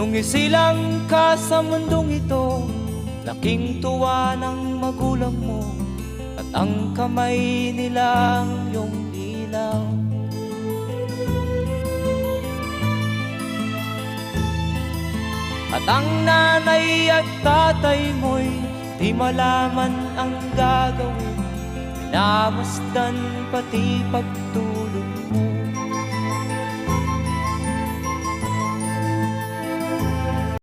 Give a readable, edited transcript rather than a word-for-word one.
Nung isilang ka sa mundong ito, laking tuwa ng magulang mo, at ang kamay nila ang iyong ilaw. At ang nanay at tatay mo'y di malaman ang gagawin, minamasdan pati pagtulog.